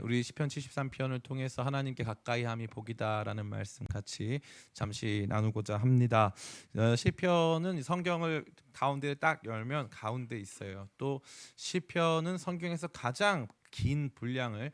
우리 시편 73편을 통해서 하나님께 가까이함이 복이다라는 말씀 같이 잠시 나누고자 합니다. 시편은 성경을 가운데 딱 열면 가운데 있어요. 또 시편은 성경에서 가장 긴 분량을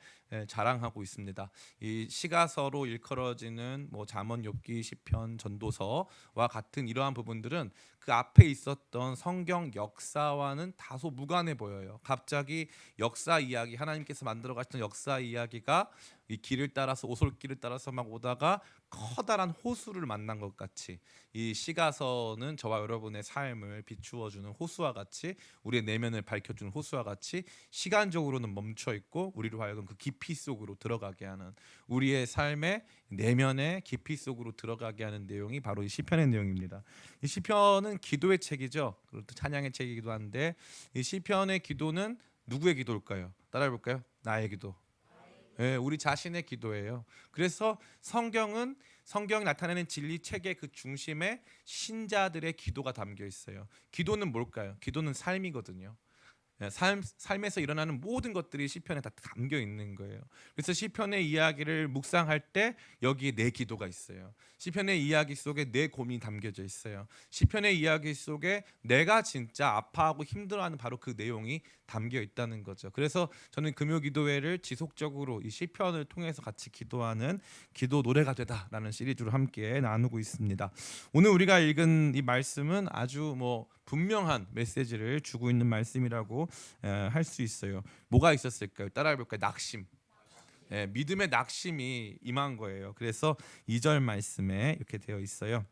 자랑하고 있습니다. 이 시가서로 일컬어지는 잠언, 욥기, 시편, 전도서와 같은 이러한 부분들은 그 앞에 있었던 성경 역사와는 다소 무관해 보여요. 갑자기 역사 이야기, 하나님께서 만들어 가셨던 역사 이야기가 이 길을 따라서 오솔길을 따라서 막 오다가 커다란 호수를 만난 것 같이, 이 시가서는 저와 여러분의 삶을 비추어주는 호수와 같이, 우리의 내면을 밝혀주는 호수와 같이 시간적으로는 멈춰 있고 우리로 하여금 그 깊이 속으로 들어가게 하는, 우리의 삶의 내면의 깊이 속으로 들어가게 하는 내용이 바로 이 시편의 내용입니다. 이 시편은 기도의 책이죠. 그리고 또 찬양의 책이기도 한데, 이 시편의 기도는 누구의 기도일까요? 따라해 볼까요? 나의 기도. 우리 자신의 기도예요. 그래서 성경이 나타내는 진리 체계 그 중심에 신자들의 기도가 담겨 있어요. 기도는 뭘까요? 기도는 삶이거든요. 삶에서 일어나는 모든 것들이 시편에 다 담겨 있는 거예요. 그래서 시편의 이야기를 묵상할 때 여기에 내 기도가 있어요. 시편의 이야기 속에 내 고민이 담겨져 있어요. 시편의 이야기 속에 내가 진짜 아파하고 힘들어하는 바로 그 내용이 담겨 있다는 거죠. 그래서 저는 금요기도회를 지속적으로 이 시편을 통해서 같이 기도하는 기도 노래가 되다라는 시리즈로 함께 나누고 있습니다. 오늘 우리가 읽은 이 말씀은 아주 분명한 메시지를 주고 있는 말씀이라고 할 수 있어요. 뭐가 있었을까요? 따라해 볼까요? 낙심. 믿음의 낙심이 임한 거예요. 그래서 2절 말씀에 이렇게 되어 있어요.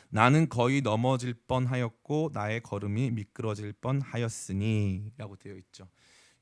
나는 거의 넘어질 뻔하였고 나의 걸음이 미끄러질 뻔하였으니 라고 되어 있죠.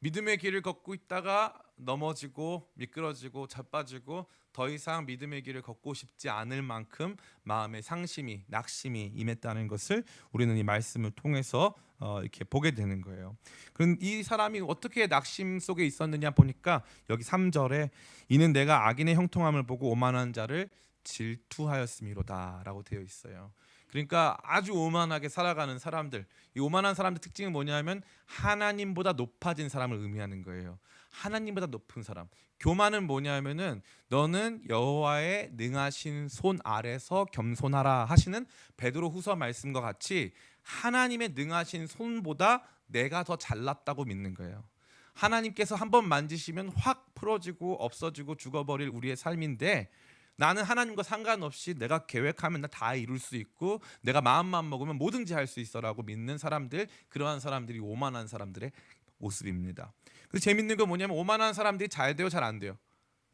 믿음의 길을 걷고 있다가 넘어지고 미끄러지고 자빠지고 더 이상 믿음의 길을 걷고 싶지 않을 만큼 마음의 상심이, 낙심이 임했다는 것을 우리는 이 말씀을 통해서 이렇게 보게 되는 거예요. 그럼 이 사람이 어떻게 낙심 속에 있었느냐 보니까 여기 3절에 이는 내가 악인의 형통함을 보고 오만한 자를 질투하였음이로다 라고 되어 있어요. 그러니까 아주 오만하게 살아가는 사람들, 이 오만한 사람들 특징은 뭐냐면 하나님보다 높아진 사람을 의미하는 거예요. 하나님보다 높은 사람. 교만은 뭐냐면은 너는 여호와의 능하신 손 아래서 겸손하라 하시는 베드로후서 말씀과 같이 하나님의 능하신 손보다 내가 더 잘났다고 믿는 거예요. 하나님께서 한번 만지시면 확 풀어지고 없어지고 죽어버릴 우리의 삶인데, 나는 하나님과 상관없이 내가 계획하면 다 이룰 수 있고 내가 마음만 먹으면 뭐든지 할 수 있어라고 믿는 사람들, 그러한 사람들이 오만한 사람들의 모습입니다. 그래서 재밌는 건 뭐냐면 오만한 사람들이 잘 돼요, 잘 안 돼요?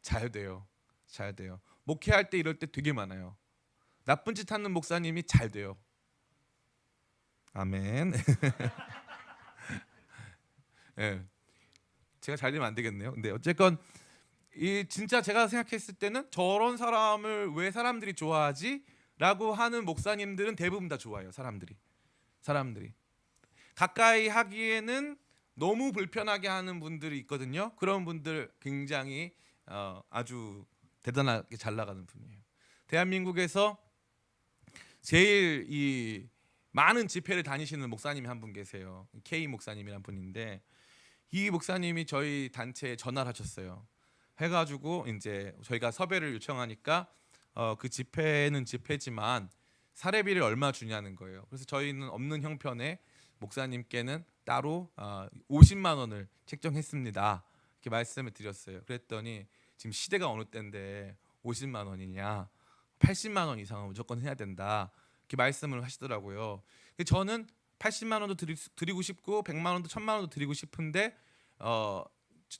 잘 돼요. 잘 돼요. 목회할 때 이럴 때 되게 많아요. 나쁜 짓 하는 목사님이 잘 돼요. 아멘. 제가 잘 되면 안 되겠네요. 근데 어쨌건 진짜 제가 생각했을 때는 저런 사람을 왜 사람들이 좋아하지? 라고 하는 목사님들은 대부분 다 좋아해요. 사람들이 가까이 하기에는 너무 불편하게 하는 분들이 있거든요. 그런 분들 굉장히 아주 대단하게 잘 나가는 분이에요. 대한민국에서 제일 이 많은 집회를 다니시는 목사님이 한 분 계세요. K 목사님이라는 분인데, 이 목사님이 저희 단체에 전화를 하셨어요. 해가지고 이제 저희가 섭외를 요청하니까 그 집회는 집회지만 사례비를 얼마 주냐는 거예요. 그래서 저희는 없는 형편에 목사님께는 따로 50만 원을 책정했습니다. 이렇게 말씀을 드렸어요. 그랬더니 지금 시대가 어느 때인데 50만 원이냐, 80만 원 이상은 무조건 해야 된다, 이렇게 말씀을 하시더라고요. 저는 80만 원도 드리고 싶고 100만 원도 1000만 원도 드리고 싶은데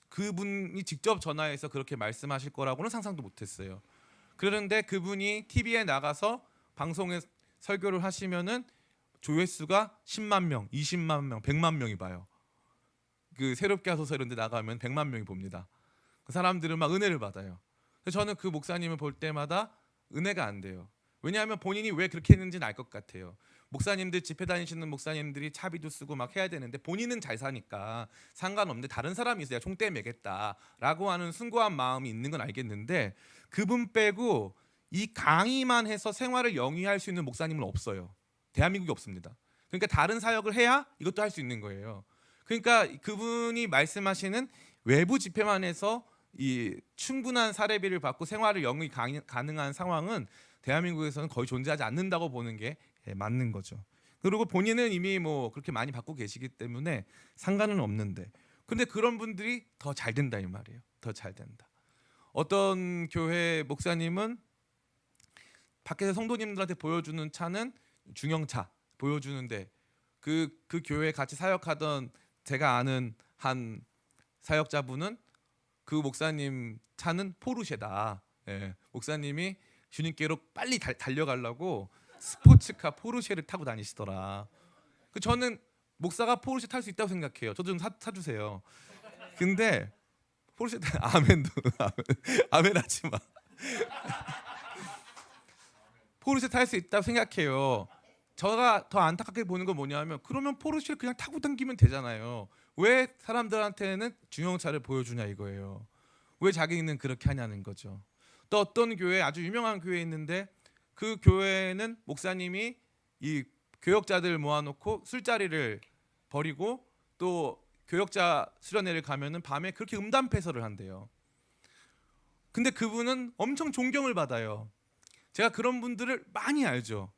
그분이 직접 전화해서 그렇게 말씀하실 거라고는 상상도 못했어요. 그런데 그분이 TV에 나가서 방송에 설교를 하시면은 조회수가 10만 명, 20만 명, 100만 명이 봐요. 그 새롭게 하소서 이런 데 나가면 100만 명이 봅니다. 그 사람들은 막 은혜를 받아요. 그래서 저는 그 목사님을 볼 때마다 은혜가 안 돼요. 왜냐하면 본인이 왜 그렇게 했는지는 알 것 같아요. 목사님들, 집회 다니시는 목사님들이 차비도 쓰고 막 해야 되는데 본인은 잘 사니까 상관없는데 다른 사람이 있어야 총대 매겠다라고 하는 숭고한 마음이 있는 건 알겠는데, 그분 빼고 이 강의만 해서 생활을 영위할 수 있는 목사님은 없어요. 대한민국에 없습니다. 그러니까 다른 사역을 해야 이것도 할 수 있는 거예요. 그러니까 그분이 말씀하시는 외부 집회만 해서 이 충분한 사례비를 받고 생활을 영위 가능한 상황은 대한민국에서는 거의 존재하지 않는다고 보는 게 맞는 거죠. 그리고 본인은 이미 뭐 그렇게 많이 받고 계시기 때문에 상관은 없는데, 근데 그런 분들이 더 잘 된다 이 말이에요. 더 잘 된다. 어떤 교회 목사님은 밖에서 성도님들한테 보여주는 차는 중형차 보여주는데 그 교회에 같이 사역하던 제가 아는 한 사역자분은 그 목사님 차는 포르쉐다. 예, 목사님이 주님께로 빨리 달려가려고 스포츠카 포르쉐를 타고 다니시더라. 저는 목사가 포르쉐 탈 수 있다고 생각해요. 저도 좀 사주세요. 근데 포르쉐 아멘도 아멘 하지 마. 포르쉐 탈 수 있다고 생각해요. 제가 더 안타깝게 보는 건 뭐냐면 그러면 포르쉐를 그냥 타고 다니면 되잖아요. 왜 사람들한테는 중형차를 보여주냐 이거예요. 왜 자기는 그렇게 하냐는 거죠. 또 어떤 교회, 아주 유명한 교회 있는데 그 교회는 목사님이 이 교역자들 모아놓고 술자리를 벌이고 또 교역자 수련회를 가면은 밤에 그렇게 음담패설을 한대요. 근데 그분은 엄청 존경을 받아요. 제가 그런 분들을 많이 알죠.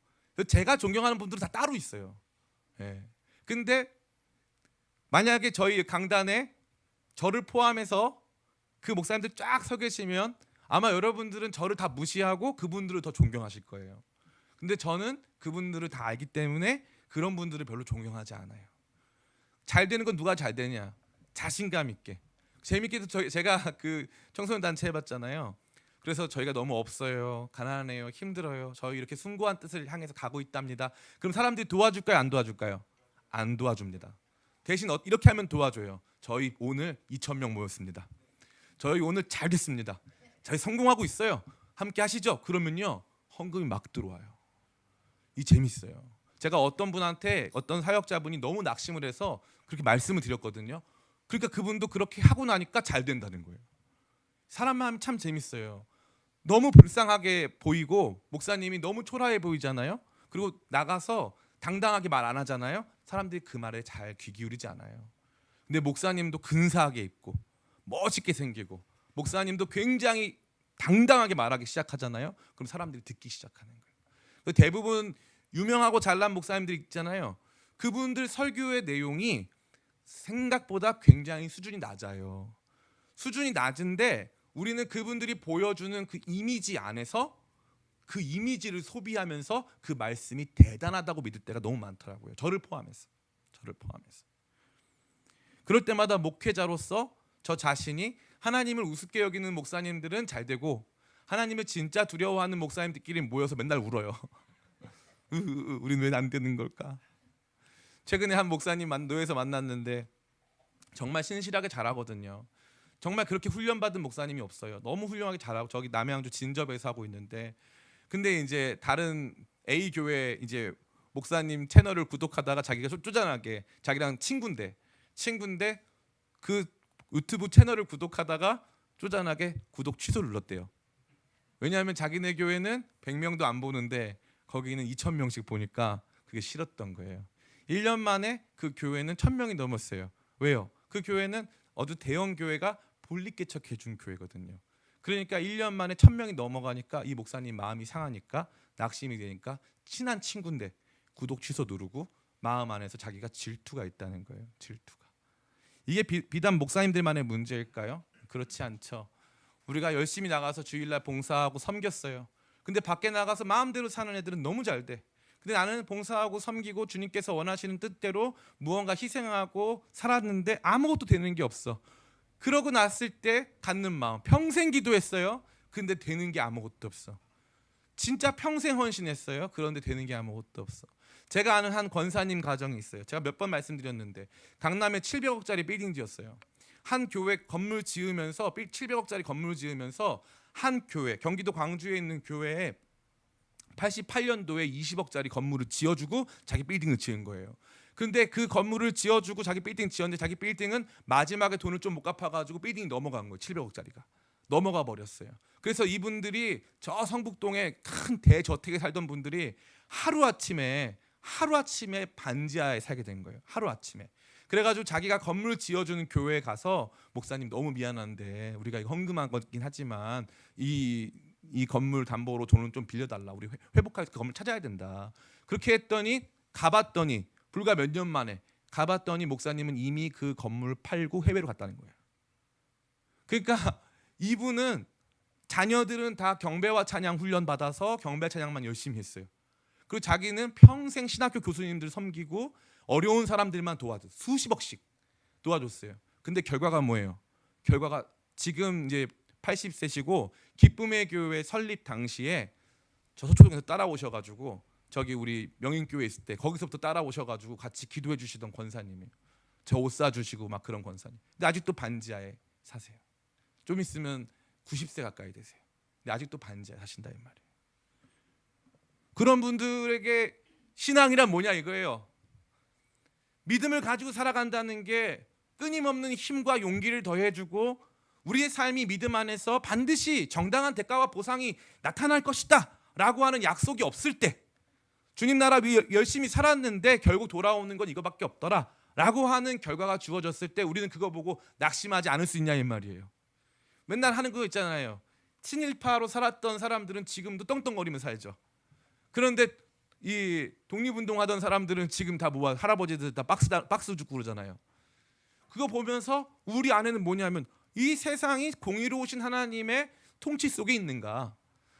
제가 존경하는 분들은 다 따로 있어요. 예. 근데 만약에 저희 강단에 저를 포함해서 그 목사님들 쫙 서 계시면 아마 여러분들은 저를 다 무시하고 그분들을 더 존경하실 거예요. 근데 저는 그분들을 다 알기 때문에 그런 분들을 별로 존경하지 않아요. 잘 되는 건 누가 잘 되냐? 자신감 있게. 재밌게도 제가 그 청소년 단체 해봤잖아요. 그래서 저희가 너무 없어요, 가난해요, 힘들어요, 저희 이렇게 숭고한 뜻을 향해서 가고 있답니다. 그럼 사람들이 도와줄까요, 안 도와줄까요? 안 도와줍니다. 대신 이렇게 하면 도와줘요. 저희 오늘 2,000명 모였습니다. 저희 오늘 잘 됐습니다. 저희 성공하고 있어요. 함께 하시죠. 그러면요 헌금이 막 들어와요. 이 재밌어요. 제가 어떤 분한테 어떤 사역자분이 너무 낙심을 해서 그렇게 말씀을 드렸거든요. 그러니까 그분도 그렇게 하고 나니까 잘 된다는 거예요. 사람 마음이 참 재밌어요. 너무 불쌍하게 보이고 목사님이 너무 초라해 보이잖아요. 그리고 나가서 당당하게 말 안 하잖아요. 사람들이 그 말에 잘 귀 기울이지 않아요. 근데 목사님도 근사하게 입고 멋있게 생기고 목사님도 굉장히 당당하게 말하기 시작하잖아요. 그럼 사람들이 듣기 시작하는 거예요. 대부분 유명하고 잘난 목사님들 있잖아요. 그분들 설교의 내용이 생각보다 굉장히 수준이 낮아요. 수준이 낮은데 우리는 그분들이 보여주는 그 이미지 안에서 그 이미지를 소비하면서 그 말씀이 대단하다고 믿을 때가 너무 많더라고요. 저를 포함해서. 그럴 때마다 목회자로서 저 자신이 하나님을 우습게 여기는 목사님들은 잘 되고 하나님을 진짜 두려워하는 목사님들끼리 모여서 맨날 울어요. 우리는 왜 안 되는 걸까? 최근에 한 목사님 노예에서 만났는데 정말 신실하게 잘하거든요. 정말 그렇게 훈련받은 목사님이 없어요. 너무 훌륭하게 잘하고 저기 남양주 진접에서 하고 있는데 근데 이제 다른 A 교회 이제 목사님 채널을 구독하다가 자기가 쪼잔하게 자기랑 친구인데 그 유튜브 채널을 구독하다가 쪼잔하게 구독 취소 눌렀대요. 왜냐하면 자기네 교회는 100명도 안 보는데 거기는 2,000명씩 보니까 그게 싫었던 거예요. 1년 만에 그 교회는 1,000명이 넘었어요. 왜요? 그 교회는 어느 대형 교회가 본립개척해 준 교회거든요. 그러니까 1년 만에 1,000명이 넘어가니까 이 목사님 마음이 상하니까 낙심이 되니까 친한 친구인데 구독 취소 누르고 마음 안에서 자기가 질투가 있다는 거예요. 질투가. 이게 비단 목사님들만의 문제일까요? 그렇지 않죠. 우리가 열심히 나가서 주일날 봉사하고 섬겼어요. 근데 밖에 나가서 마음대로 사는 애들은 너무 잘 돼. 근데 나는 봉사하고 섬기고 주님께서 원하시는 뜻대로 무언가 희생하고 살았는데 아무것도 되는 게 없어. 그러고 났을 때 갖는 마음, 평생 기도했어요. 근데 되는 게 아무것도 없어. 진짜 평생 헌신했어요. 그런데 되는 게 아무것도 없어. 제가 아는 한 권사님 가정이 있어요. 제가 몇 번 말씀드렸는데 강남에 700억짜리 빌딩 지었어요. 한 교회 건물 지으면서 700억짜리 건물 지으면서 한 교회, 경기도 광주에 있는 교회에 88년도에 20억짜리 건물을 지어주고 자기 빌딩을 지은 거예요. 근데 그 건물을 지어주고 자기 빌딩 지었는데 자기 빌딩은 마지막에 돈을 좀 못 갚아가지고 빌딩이 넘어간 거예요. 700억짜리가 넘어가 버렸어요. 그래서 이분들이 저 성북동에 큰 대저택에 살던 분들이 하루아침에 반지하에 살게 된 거예요. 하루아침에. 그래가지고 자기가 건물 지어주는 교회에 가서 목사님 너무 미안한데 우리가 이거 헌금한 거긴 하지만 이 건물 담보로 돈을 좀 빌려달라. 우리 회복할 그 건물 찾아야 된다. 그렇게 했더니 가봤더니 불과 몇 년 만에 가봤더니 목사님은 이미 그 건물 팔고 해외로 갔다는 거예요. 그러니까 이분은 자녀들은 다 경배와 찬양 훈련 받아서 경배 찬양만 열심히 했어요. 그리고 자기는 평생 신학교 교수님들 섬기고 어려운 사람들만 도와줘. 수십억씩 도와줬어요. 근데 결과가 뭐예요? 결과가 지금 이제 80세시고 기쁨의 교회 설립 당시에 저 서초동에서 따라오셔가지고 저기 우리 명인교회 있을 때 거기서부터 따라오셔가지고 같이 기도해 주시던 권사님이에요. 저 옷 사주시고 막 그런 권사님. 근데 아직도 반지하에 사세요. 좀 있으면 90세 가까이 되세요. 근데 아직도 반지하에 사신다 이 말이에요. 그런 분들에게 신앙이란 뭐냐 이거예요. 믿음을 가지고 살아간다는 게 끊임없는 힘과 용기를 더해주고 우리의 삶이 믿음 안에서 반드시 정당한 대가와 보상이 나타날 것이다 라고 하는 약속이 없을 때, 주님 나라 위해 열심히 살았는데 결국 돌아오는 건 이거밖에 없더라 라고 하는 결과가 주어졌을 때 우리는 그거 보고 낙심하지 않을 수 있냐 이 말이에요. 맨날 하는 거 있잖아요. 친일파로 살았던 사람들은 지금도 떵떵거리며 살죠. 그런데 이 독립운동하던 사람들은 지금 다 모아 할아버지들 다 박스 죽고 그러잖아요. 그거 보면서 우리 안에는 뭐냐면 이 세상이 공의로우신 하나님의 통치 속에 있는가?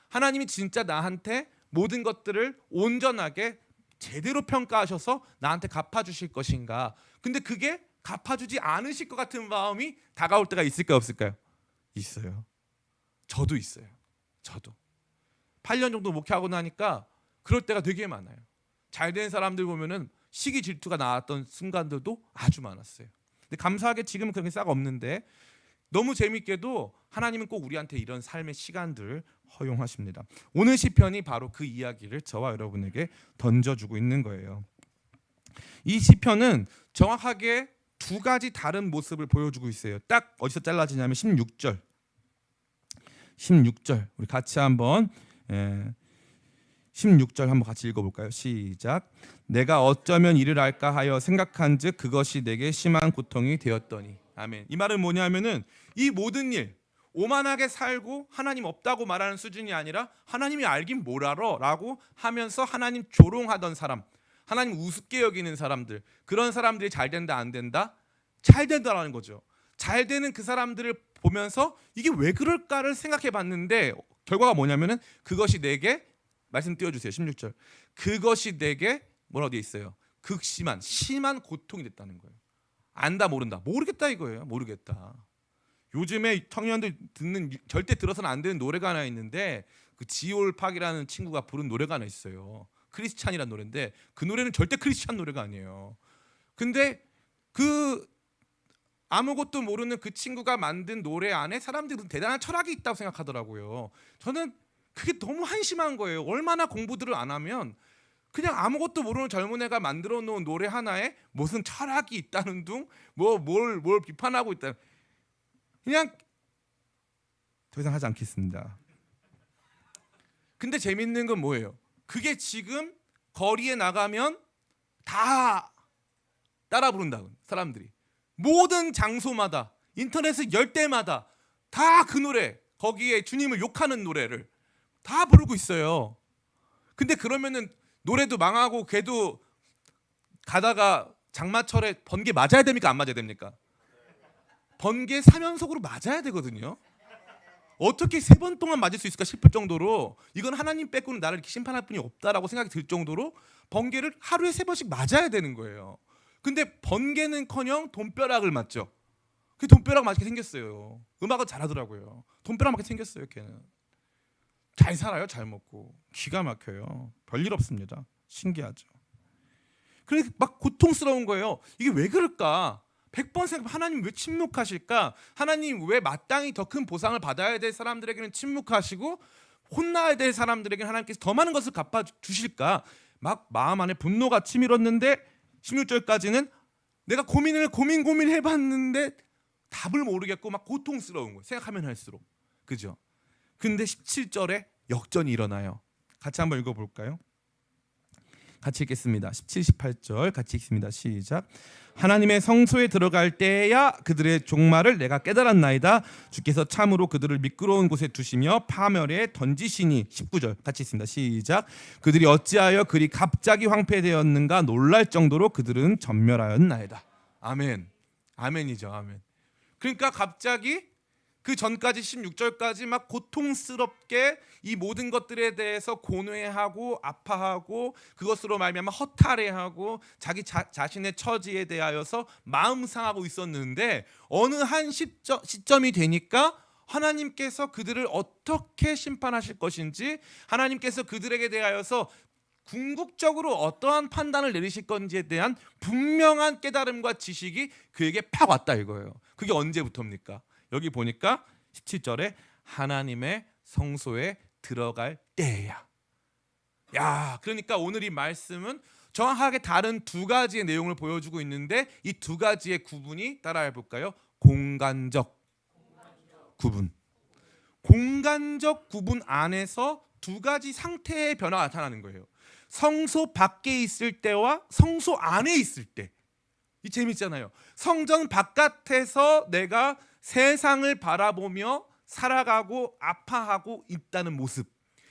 하나님이 진짜 나한테 모든 것들을 온전하게 제대로 평가하셔서 나한테 갚아주실 것인가? 근데 그게 갚아주지 않으실 것 같은 마음이 다가올 때가 있을까요, 없을까요? 있어요. 저도 있어요. 저도 8년 정도 목회하고 나니까 그럴 때가 되게 많아요. 잘된 사람들 보면은 시기 질투가 나왔던 순간들도 아주 많았어요. 근데 감사하게 지금은 그런 게 싹 없는데 너무 재밌게도 하나님은 꼭 우리한테 이런 삶의 시간들을 허용하십니다. 오늘 시편이 바로 그 이야기를 저와 여러분에게 던져주고 있는 거예요. 이 시편은 정확하게 두 가지 다른 모습을 보여주고 있어요. 딱 어디서 잘라지냐면 16절 우리 같이 한번 16절 한번 같이 읽어볼까요? 시작. 내가 어쩌면 이를 알까 하여 생각한즉 그것이 내게 심한 고통이 되었더니. 아멘. 이 말은 뭐냐면은 이 모든 일 오만하게 살고 하나님 없다고 말하는 수준이 아니라 하나님이 알긴 뭘 알아 라고 하면서 하나님 조롱하던 사람, 하나님 우습게 여기는 사람들, 그런 사람들이 잘 된다 안 된다? 잘 된다라는 거죠. 잘 되는 그 사람들을 보면서 이게 왜 그럴까를 생각해 봤는데 결과가 뭐냐면은 그것이 내게, 말씀 띄워주세요. 16절. 그것이 내게 뭐라고 되어 있어요? 극심한 심한 고통이 됐다는 거예요. 안다 모른다. 모르겠다 이거예요. 모르겠다. 요즘에 청년들 듣는 절대 들어서는 안 되는 노래가 하나 있는데 그 지올팍이라는 친구가 부른 노래가 하나 있어요. 크리스찬이라는 노래인데 그 노래는 절대 크리스찬 노래가 아니에요. 근데 그 아무것도 모르는 그 친구가 만든 노래 안에 사람들은 대단한 철학이 있다고 생각하더라고요. 저는 그게 너무 한심한 거예요. 얼마나 공부들을 안 하면 그냥 아무것도 모르는 젊은 애가 만들어 놓은 노래 하나에 무슨 철학이 있다는 둥, 뭘 비판하고 있다. 그냥 더 이상 하지 않겠습니다. 근데 재밌는 건 뭐예요? 그게 지금 거리에 나가면 다 따라 부른다. 사람들이 모든 장소마다 인터넷을 열 때마다 다 그 노래, 거기에 주님을 욕하는 노래를 다 부르고 있어요. 근데 그러면은 노래도 망하고 걔도 가다가 장마철에 번개 맞아야 됩니까? 안 맞아야 됩니까? 번개 3연속으로 맞아야 되거든요. 어떻게 3번 동안 맞을 수 있을까 싶을 정도로 이건 하나님 빼고는 나를 이렇게 심판할 분이 없다라고 생각이 들 정도로 번개를 하루에 3번씩 맞아야 되는 거예요. 근데 번개는커녕 돈벼락을 맞죠. 그 돈벼락 맞게 생겼어요. 음악은 잘하더라고요. 돈벼락 맞게 생겼어요. 걔는 잘 살아요. 잘 먹고 기가 막혀요. 별일 없습니다. 신기하죠. 그래서 막 고통스러운 거예요. 이게 왜 그럴까? 100번 생각하면 하나님 왜 침묵하실까? 하나님 왜 마땅히 더 큰 보상을 받아야 될 사람들에게는 침묵하시고 혼나야 될 사람들에게는 하나님께서 더 많은 것을 갚아주실까? 막 마음 안에 분노가 치밀었는데 16절까지는 내가 고민해봤는데 답을 모르겠고 막 고통스러운 거예요. 생각하면 할수록. 그죠? 근데 17절에 역전이 일어나요. 같이 한번 읽어볼까요? 같이 읽겠습니다. 17, 18절 같이 읽습니다. 시작. 하나님의 성소에 들어갈 때야 그들의 종말을 내가 깨달았나이다. 주께서 참으로 그들을 미끄러운 곳에 두시며 파멸에 던지시니. 19절 같이 읽습니다. 시작. 그들이 어찌하여 그리 갑자기 황폐되었는가 놀랄 정도로 그들은 전멸하였나이다. 아멘. 아멘이죠. 아멘. 그러니까 갑자기 그 전까지 16절까지 막 고통스럽게 이 모든 것들에 대해서 고뇌하고 아파하고 그것으로 말미암아 허탈해하고 자기 자신의 처지에 대하여서 마음 상하고 있었는데 어느 한 시점이 되니까 하나님께서 그들을 어떻게 심판하실 것인지, 하나님께서 그들에게 대하여서 궁극적으로 어떠한 판단을 내리실 건지에 대한 분명한 깨달음과 지식이 그에게 팍 왔다 이거예요. 그게 언제부터입니까? 여기 보니까 17절에 하나님의 성소에 들어갈 때야. 야, 그러니까 오늘 이 말씀은 정확하게 다른 두 가지의 내용을 보여주고 있는데 이 두 가지의 구분이 따라해 볼까요? 공간적 구분. 공간적 구분 안에서 두 가지 상태의 변화가 나타나는 거예요. 성소 밖에 있을 때와 성소 안에 있을 때. 이 재밌잖아요. 성전 바깥에서 내가 세상을 바라보며 살아가고 아파하고 있다는 모습,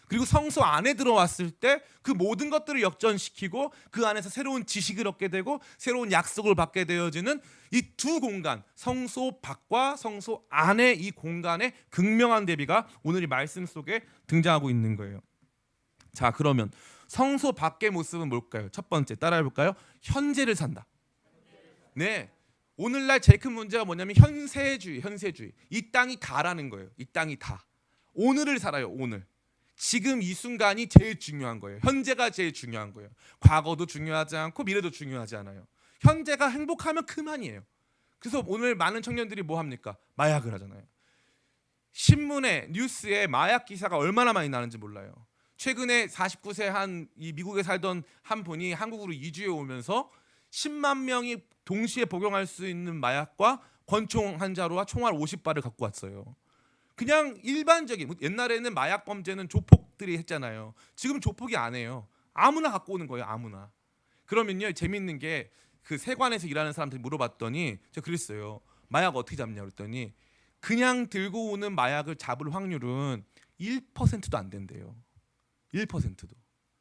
그리고 성소 안에 들어왔을 때 그 모든 것들을 역전시키고 그 안에서 새로운 지식을 얻게 되고 새로운 약속을 받게 되어지는 이 두 공간, 성소 밖과 성소 안의 이 공간의 극명한 대비가 오늘 이 말씀 속에 등장하고 있는 거예요. 자, 그러면 성소 밖의 모습은 뭘까요? 첫 번째 따라해 볼까요? 현재를 산다. 네, 오늘날 제일 큰 문제가 뭐냐면 현세주의. 이 땅이 다라는 거예요. 이 땅이 다. 오늘을 살아요. 오늘. 지금 이 순간이 제일 중요한 거예요. 현재가 제일 중요한 거예요. 과거도 중요하지 않고 미래도 중요하지 않아요. 현재가 행복하면 그만이에요. 그래서 오늘 많은 청년들이 뭐 합니까? 마약을 하잖아요. 신문에, 뉴스에 마약 기사가 얼마나 많이 나는지 몰라요. 최근에 49세 한 이 미국에 살던 한 분이 한국으로 이주해 오면서 10만 명이 동시에 복용할 수 있는 마약과 권총 한 자루와 총알 50발을 갖고 왔어요. 그냥 일반적인, 옛날에는 마약 범죄는 조폭들이 했잖아요. 지금 조폭이 안 해요. 아무나 갖고 오는 거예요. 아무나. 그러면요, 재밌는 게 그 세관에서 일하는 사람들이 물어봤더니 제가 그랬어요. 마약 어떻게 잡냐 그랬더니 그냥 들고 오는 마약을 잡을 확률은 1%도 안 된대요. 1%도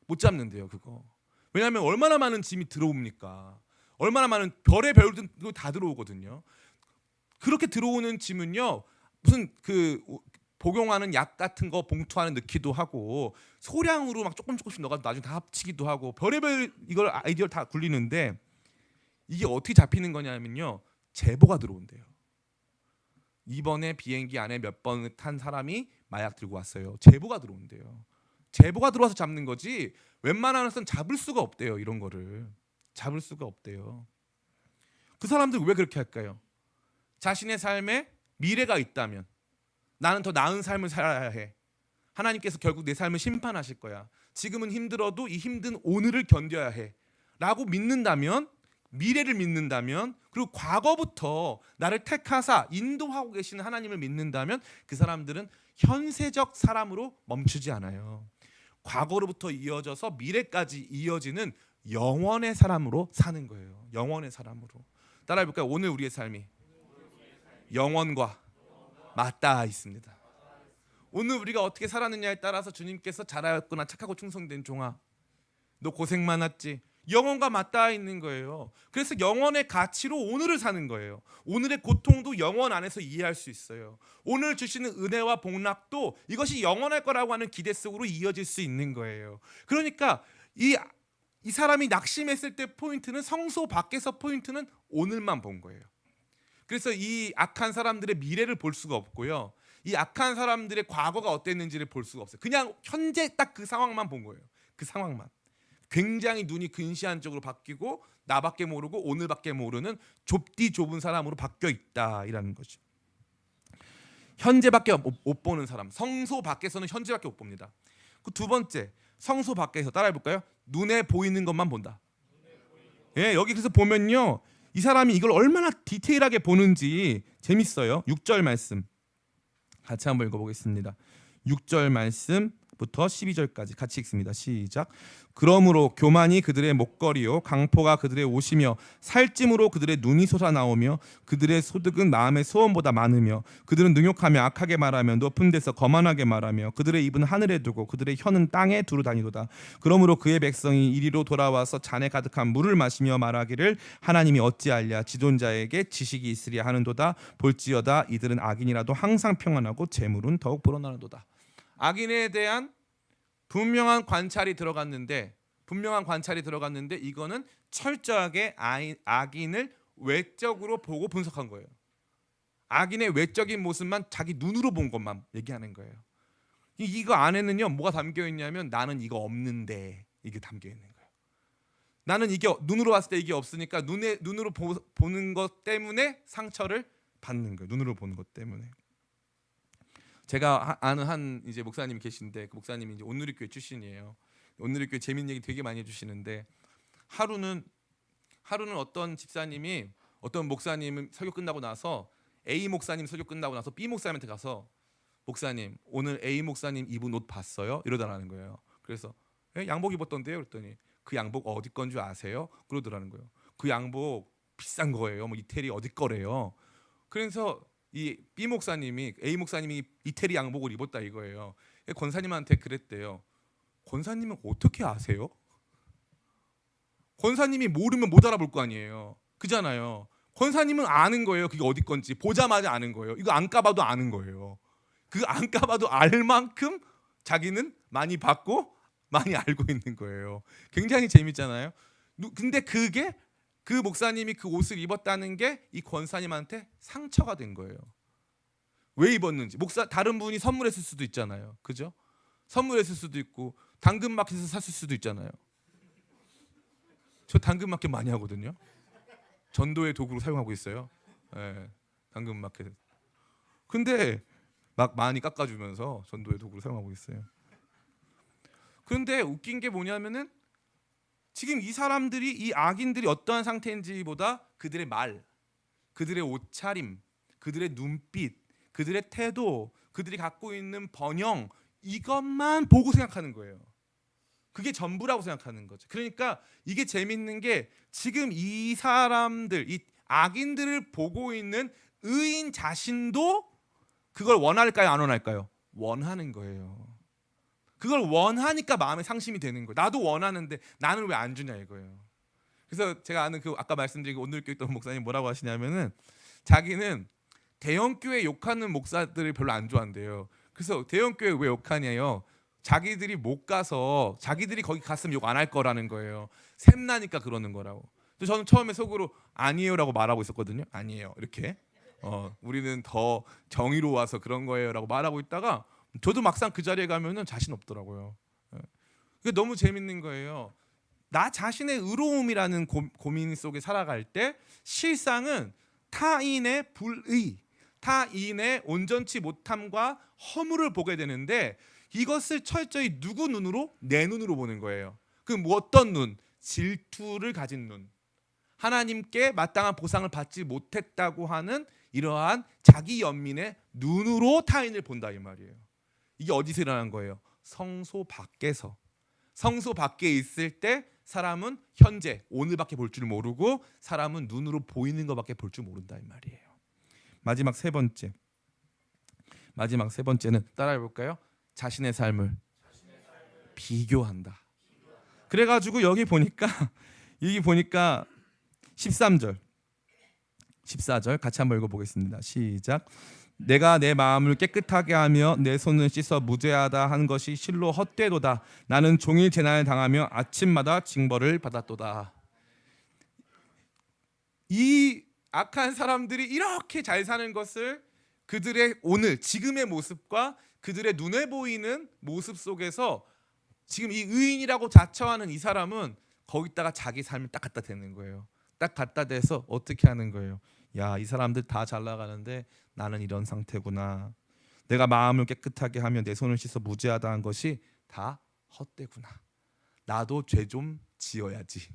못 잡는데요, 그거. 왜냐하면 얼마나 많은 짐이 들어옵니까? 얼마나 많은 별의별 다 들어오거든요. 그렇게 들어오는 짐은요, 무슨 그 복용하는 약 같은 거 봉투 안에 넣기도 하고 소량으로 막 조금씩 넣어가지고 나중에 다 합치기도 하고 별의별 이걸 아이디어를 다 굴리는데 이게 어떻게 잡히는 거냐면요, 제보가 들어온대요. 이번에 비행기 안에 몇 번 탄 사람이 마약 들고 왔어요. 제보가 들어온대요. 제보가 들어와서 잡는 거지 웬만한 것은 잡을 수가 없대요. 이런 거를 잡을 수가 없대요. 그 사람들 왜 그렇게 할까요? 자신의 삶에 미래가 있다면 나는 더 나은 삶을 살아야 해. 하나님께서 결국 내 삶을 심판하실 거야. 지금은 힘들어도 이 힘든 오늘을 견뎌야 해 라고 믿는다면, 미래를 믿는다면, 그리고 과거부터 나를 택하사 인도하고 계시는 하나님을 믿는다면 그 사람들은 현세적 사람으로 멈추지 않아요. 과거로부터 이어져서 미래까지 이어지는 영원의 사람으로 사는 거예요. 영원의 사람으로. 따라해 볼까요? 오늘 우리의 삶이 영원과 맞닿아 있습니다. 오늘 우리가 어떻게 살았느냐에 따라서 주님께서 잘하였구나, 착하고 충성된 종아, 너 고생 많았지, 영원과 맞닿아 있는 거예요. 그래서 영원의 가치로 오늘을 사는 거예요. 오늘의 고통도 영원 안에서 이해할 수 있어요. 오늘 주시는 은혜와 복락도 이것이 영원할 거라고 하는 기대 속으로 이어질 수 있는 거예요. 그러니까 이 사람이 낙심했을 때 포인트는, 성소 밖에서 포인트는 오늘만 본 거예요. 그래서 이 악한 사람들의 미래를 볼 수가 없고요, 이 악한 사람들의 과거가 어땠는지를 볼 수가 없어요. 그냥 현재 딱 그 상황만 본 거예요. 그 상황만. 굉장히 눈이 근시안 쪽으로 바뀌고 나밖에 모르고 오늘밖에 모르는 좁디 좁은 사람으로 바뀌어 있다라는 거죠. 현재밖에 못 보는 사람. 성소 밖에서는 현재밖에 못 봅니다. 그 두 번째, 성소 밖에서 따라해 볼까요? 눈에 보이는 것만 본다. 예, 여기 그래서 보면요, 이 사람이 이걸 얼마나 디테일하게 보는지 재밌어요. 6절 말씀 같이 한번 읽어보겠습니다. 6절 말씀 부터 12절까지 같이 읽습니다. 시작. 그러므로 교만이 그들의 목걸이요 강포가 그들의 옷이며 살찜으로 그들의 눈이 솟아나오며 그들의 소득은 마음의 소원보다 많으며 그들은 능욕하며 악하게 말하며 높은 데서 거만하게 말하며 그들의 입은 하늘에 두고 그들의 혀는 땅에 두루 다니도다. 그러므로 그의 백성이 이리로 돌아와서 잔에 가득한 물을 마시며 말하기를 하나님이 어찌하랴 지존자에게 지식이 있으리야 하는도다. 볼지어다 이들은 악인이라도 항상 평안하고 재물은 더욱 불어나는도다. 악인에 대한 분명한 관찰이 들어갔는데 이거는 철저하게 악인을 외적으로 보고 분석한 거예요. 악인의 외적인 모습만 자기 눈으로 본 것만 얘기하는 거예요. 이거 안에는요 뭐가 담겨 있냐면 나는 이거 없는데 이게 담겨 있는 거예요. 나는 이게 눈으로 봤을 때 이게 없으니까 눈으로 보는 것 때문에 상처를 받는 거예요. 눈으로 보는 것 때문에. 제가 아는 한 이제 목사님이 계신데 그 목사님이 이제 온누리교회 출신이에요. 온누리교회 재밌는 얘기 되게 많이 해주시는데 하루는 어떤 집사님이 어떤 목사님 설교 끝나고 나서 A 목사님 설교 끝나고 나서 B 목사님한테 가서 목사님 오늘 A 목사님 입은 옷 봤어요? 이러더라는 거예요. 그래서 양복 입었던데요? 그랬더니 그 양복 어디 건 줄 아세요? 그러더라는 거예요. 그 양복 비싼 거예요. 뭐 이태리 어디 거래요. 그래서 이 B 목사님이 A 목사님이 이태리 양복을 입었다 이거예요. 권사님한테 그랬대요. 권사님은 어떻게 아세요? 권사님이 모르면 못 알아볼 거 아니에요. 그잖아요. 권사님은 아는 거예요. 그게 어디 건지 보자마자 아는 거예요. 이거 안 까봐도 아는 거예요. 그 안 까봐도 알 만큼 자기는 많이 받고 많이 알고 있는 거예요. 굉장히 재밌잖아요. 근데 그게 그 목사님이 그 옷을 입었다는 게 이 권사님한테 상처가 된 거예요. 왜 입었는지. 다른 분이 선물했을 수도 있잖아요. 그죠? 선물했을 수도 있고 당근마켓에서 샀을 수도 있잖아요. 저 당근마켓 많이 하거든요. 전도의 도구로 사용하고 있어요. 네, 당근마켓. 근데 막 많이 깎아주면서 전도의 도구로 사용하고 있어요. 그런데 웃긴 게 뭐냐면은 지금 이 사람들이 이 악인들이 어떠한 상태인지보다 그들의 말, 그들의 옷차림, 그들의 눈빛, 그들의 태도, 그들이 갖고 있는 번영 이것만 보고 생각하는 거예요. 그게 전부라고 생각하는 거죠. 그러니까 이게 재밌는 게 지금 이 사람들, 이 악인들을 보고 있는 의인 자신도 그걸 원할까요? 안 원할까요? 원하는 거예요. 그걸 원하니까 마음에 상심이 되는 거예요. 나도 원하는데 나는 왜 안 주냐 이거예요. 그래서 제가 아는 그 아까 말씀드린 온누리교회 있던 목사님 뭐라고 하시냐면은 자기는 대형교회 욕하는 목사들을 별로 안 좋아한대요. 그래서 대형교회 왜 욕하냐요? 자기들이 못 가서 자기들이 거기 갔으면 욕 안 할 거라는 거예요. 샘나니까 그러는 거라고. 그래서 저는 처음에 속으로 아니에요라고 말하고 있었거든요. 아니에요 이렇게. 우리는 더 정의로워서 그런 거예요라고 말하고 있다가 저도 막상 그 자리에 가면은 자신 없더라고요. 그게 너무 재밌는 거예요. 나 자신의 의로움이라는 고민 속에 살아갈 때 실상은 타인의 불의, 타인의 온전치 못함과 허물을 보게 되는데 이것을 철저히 누구 눈으로? 내 눈으로 보는 거예요. 그 어떤 눈? 질투를 가진 눈. 하나님께 마땅한 보상을 받지 못했다고 하는 이러한 자기 연민의 눈으로 타인을 본다 이 말이에요. 이게 어디서 일어난 거예요? 성소 밖에서. 성소 밖에 있을 때 사람은 현재 오늘밖에 볼 줄 모르고 사람은 눈으로 보이는 것밖에 볼 줄 모른다 이 말이에요. 마지막 세 번째는 따라해 볼까요? 자신의 삶을 비교한다. 그래가지고 여기 보니까 13절 14절 같이 한번 읽어보겠습니다. 시작. 내가 내 마음을 깨끗하게 하며 내 손을 씻어 무죄하다 한 것이 실로 헛되도다. 나는 종일 재난을 당하며 아침마다 징벌을 받았도다. 이 악한 사람들이 이렇게 잘 사는 것을 그들의 오늘 지금의 모습과 그들의 눈에 보이는 모습 속에서 지금 이 의인이라고 자처하는 이 사람은 거기다가 자기 삶을 딱 갖다 대는 거예요. 딱 갖다 대서 어떻게 하는 거예요? 야, 이 사람들 다 잘 나가는데 나는 이런 상태구나. 내가 마음을 깨끗하게 하며 내 손을 씻어 무죄하다 한 것이 다 헛되구나. 나도 죄 좀 지어야지.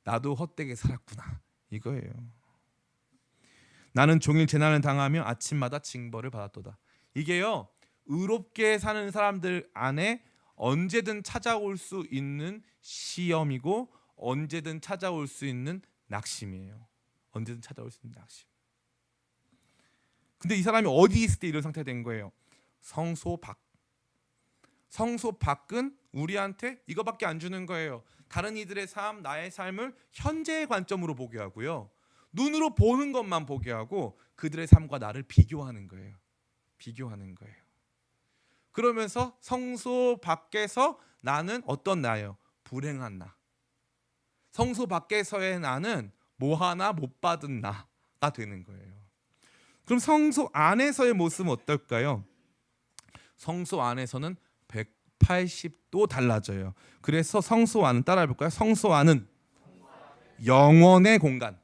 나도 헛되게 살았구나. 이거예요. 나는 종일 재난을 당하며 아침마다 징벌을 받았도다. 이게요. 의롭게 사는 사람들 안에 언제든 찾아올 수 있는 시험이고 언제든 찾아올 수 있는 낙심이에요. 언제든 찾아올 수 있는 낙심. 근데 이 사람이 어디 있을 때 이런 상태가 된 거예요? 성소 밖. 성소 밖은 우리한테 이거밖에 안 주는 거예요. 다른 이들의 삶, 나의 삶을 현재의 관점으로 보게 하고요. 눈으로 보는 것만 보게 하고 그들의 삶과 나를 비교하는 거예요. 비교하는 거예요. 그러면서 성소 밖에서 나는 어떤 나예요? 불행한 나. 성소 밖에서의 나는 뭐 하나 못 받은 나가 되는 거예요. 그럼 성소 안에서의 모습은 어떨까요? 성소 안에서는 180도 달라져요. 그래서 성소 안은 따라해 볼까요? 성소 안은 영원의 공간.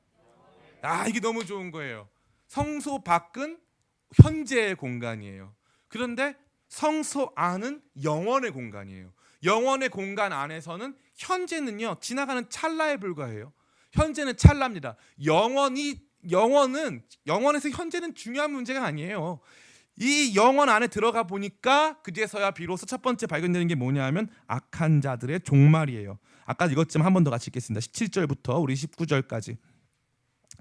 이게 너무 좋은 거예요. 성소 밖은 현재의 공간이에요. 그런데 성소 안은 영원의 공간이에요. 영원의 공간 안에서는 현재는요 지나가는 찰나에 불과해요. 현재는 찰나입니다. 영원에서 현재는 중요한 문제가 아니에요. 이 영원 안에 들어가 보니까 그제서야 비로소 첫 번째 발견되는 게 뭐냐면 악한 자들의 종말이에요. 아까 이것 좀 한 번 더 같이 읽겠습니다. 17절부터 우리 19절까지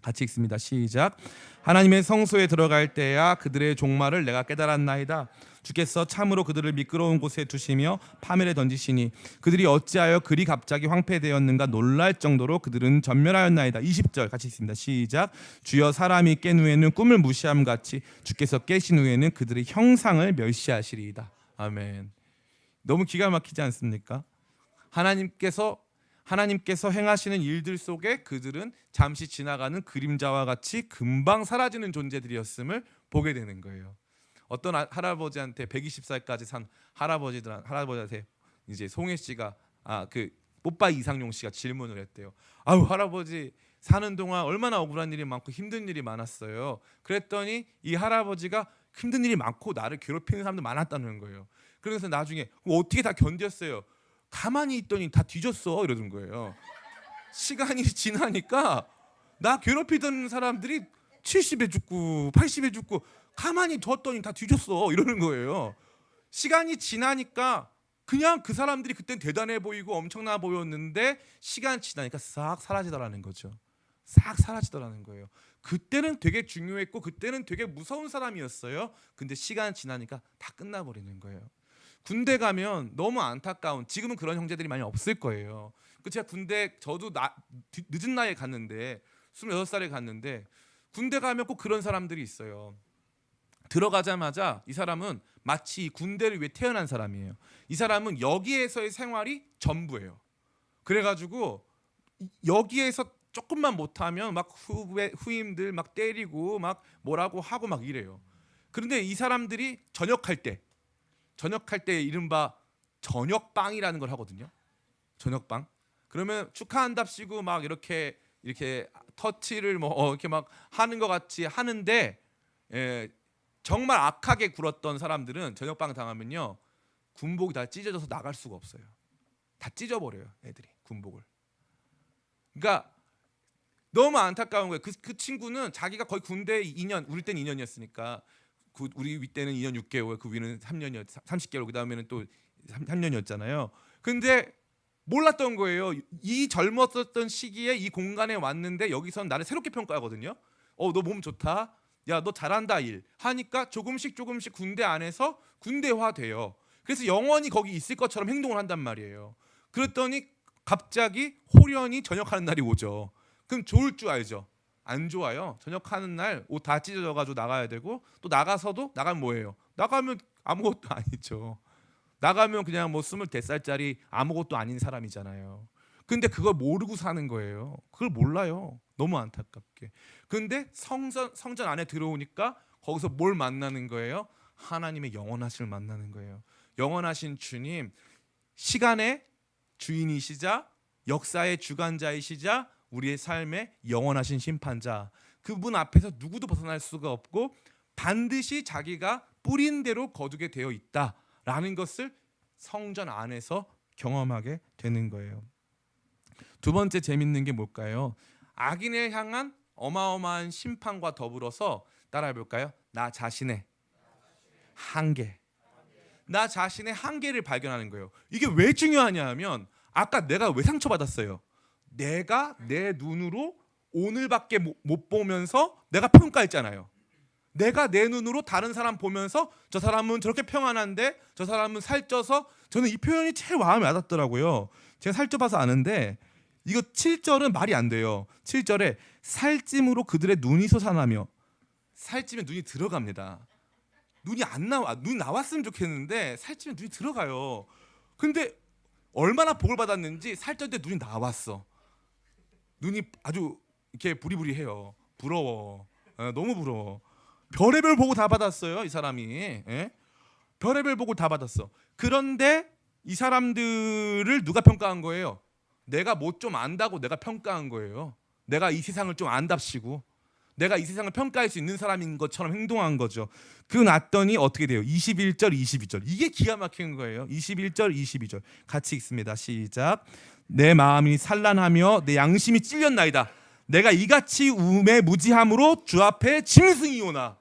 같이 읽습니다. 시작. 하나님의 성소에 들어갈 때야 그들의 종말을 내가 깨달았나이다. 주께서 참으로 그들을 미끄러운 곳에 두시며 파멸에 던지시니 그들이 어찌하여 그리 갑자기 황폐되었는가 놀랄 정도로 그들은 전멸하였나이다. 20절 같이 읽습니다. 시작. 주여 사람이 깬 후에는 꿈을 무시함 같이 주께서 깨신 후에는 그들의 형상을 멸시하시리이다. 아멘. 너무 기가 막히지 않습니까? 하나님께서 행하시는 일들 속에 그들은 잠시 지나가는 그림자와 같이 금방 사라지는 존재들이었음을 보게 되는 거예요. 어떤 할아버지한테 120살까지 산 할아버지한테 이제 송혜 씨가 그 뽀빠이 이상용 씨가 질문을 했대요. 할아버지 사는 동안 얼마나 억울한 일이 많고 힘든 일이 많았어요. 그랬더니 이 할아버지가 힘든 일이 많고 나를 괴롭히는 사람도 많았다는 거예요. 그래서 나중에 어떻게 다 견뎠어요? 가만히 있더니 다 뒤졌어 이러는 거예요. 시간이 지나니까 나 괴롭히던 사람들이 70에 죽고 80에 죽고 가만히 뒀더니 다 뒤졌어 이러는 거예요. 시간이 지나니까 그냥 그 사람들이 그땐 대단해 보이고 엄청나 보였는데 시간 지나니까 싹 사라지더라는 거죠. 싹 사라지더라는 거예요. 그때는 되게 중요했고 그때는 되게 무서운 사람이었어요. 근데 시간 지나니까 다 끝나버리는 거예요. 군대 가면 너무 안타까운, 지금은 그런 형제들이 많이 없을 거예요. 제가 군대 저도 늦은 나이에 갔는데 26살에 갔는데 군대 가면 꼭 그런 사람들이 있어요. 들어가자마자 이 사람은 마치 군대를 위해 태어난 사람이에요. 이 사람은 여기에서의 생활이 전부예요. 그래가지고 여기에서 조금만 못하면 막 후임들 막 때리고 막 뭐라고 하고 막 이래요. 그런데 이 사람들이 전역할 때 이른바 저녁방이라는 걸 하거든요. 저녁방. 그러면 축하한답시고 막 이렇게 터치를 이렇게 막 하는 것 같이 하는데 정말 악하게 굴었던 사람들은 저녁방 당하면요 군복이 다 찢어져서 나갈 수가 없어요. 다 찢어버려요 애들이 군복을. 그러니까 너무 안타까운 거예요. 그 친구는 자기가 거의 군대 2년, 우리 때는 2년이었으니까 우리 위 때는 2년 6개월, 그 위는 3년이었 30개월, 그 다음에는 또 3년이었잖아요. 근데 몰랐던 거예요. 이 젊었었던 시기에 이 공간에 왔는데 여기선 나를 새롭게 평가하거든요. 너 몸 좋다. 야, 너 잘한다 일 하니까 조금씩 군대 안에서 군대화 돼요. 그래서 영원히 거기 있을 것처럼 행동을 한단 말이에요. 그랬더니 갑자기 호련히 전역하는 날이 오죠. 그럼 좋을 줄 알죠. 안 좋아요. 전역하는 날 옷 다 찢어져가지고 나가야 되고, 또 나가서도 나가면 뭐예요? 나가면 아무것도 아니죠. 나가면 그냥 24살짜리 아무것도 아닌 사람이잖아요. 근데 그걸 모르고 사는 거예요. 그걸 몰라요. 너무 안타깝게. 근데 성전 안에 들어오니까 거기서 뭘 만나는 거예요? 하나님의 영원하심을 만나는 거예요. 영원하신 주님, 시간의 주인이시자 역사의 주관자이시자 우리의 삶의 영원하신 심판자, 그분 앞에서 누구도 벗어날 수가 없고 반드시 자기가 뿌린 대로 거두게 되어 있다라는 것을 성전 안에서 경험하게 되는 거예요. 두 번째 재밌는 게 뭘까요? 악인을 향한 어마어마한 심판과 더불어서 따라해 볼까요? 나 자신의 한계. 나 자신의 한계를 발견하는 거예요. 이게 왜 중요하냐 하면 아까 내가 왜 상처받았어요? 내가 내 눈으로 오늘밖에 못 보면서 내가 평가했잖아요. 내가 내 눈으로 다른 사람 보면서 저 사람은 저렇게 평안한데 저 사람은 살쪄서, 저는 이 표현이 제일 마음에 와닿더라고요. 제가 살쪄봐서 아는데 이거 7절은 말이 안 돼요. 7절에 살찜으로 그들의 눈이 솟아나며, 살찌면 눈이 들어갑니다. 눈이 안 나와, 눈이 나왔으면 좋겠는데 살찌면 눈이 들어가요. 근데 얼마나 복을 받았는지 살쪘는데 눈이 나왔어. 눈이 아주 이렇게 부리부리해요. 부러워. 너무 부러워. 별의별 복을 다 받았어요, 이 사람이. 예? 별의별 복을 다 받았어. 그런데 이 사람들을 누가 평가한 거예요? 내가 뭐 좀 안다고 내가 평가한 거예요. 내가 이 세상을 좀 안답시고 내가 이 세상을 평가할 수 있는 사람인 것처럼 행동한 거죠. 그 났더니 어떻게 돼요? 21절 22절. 이게 기가 막힌 거예요. 21절 22절 같이 읽습니다. 시작. 내 마음이 산란하며 내 양심이 찔렸나이다. 내가 이같이 우매무지함으로 주 앞에 짐승이 오나.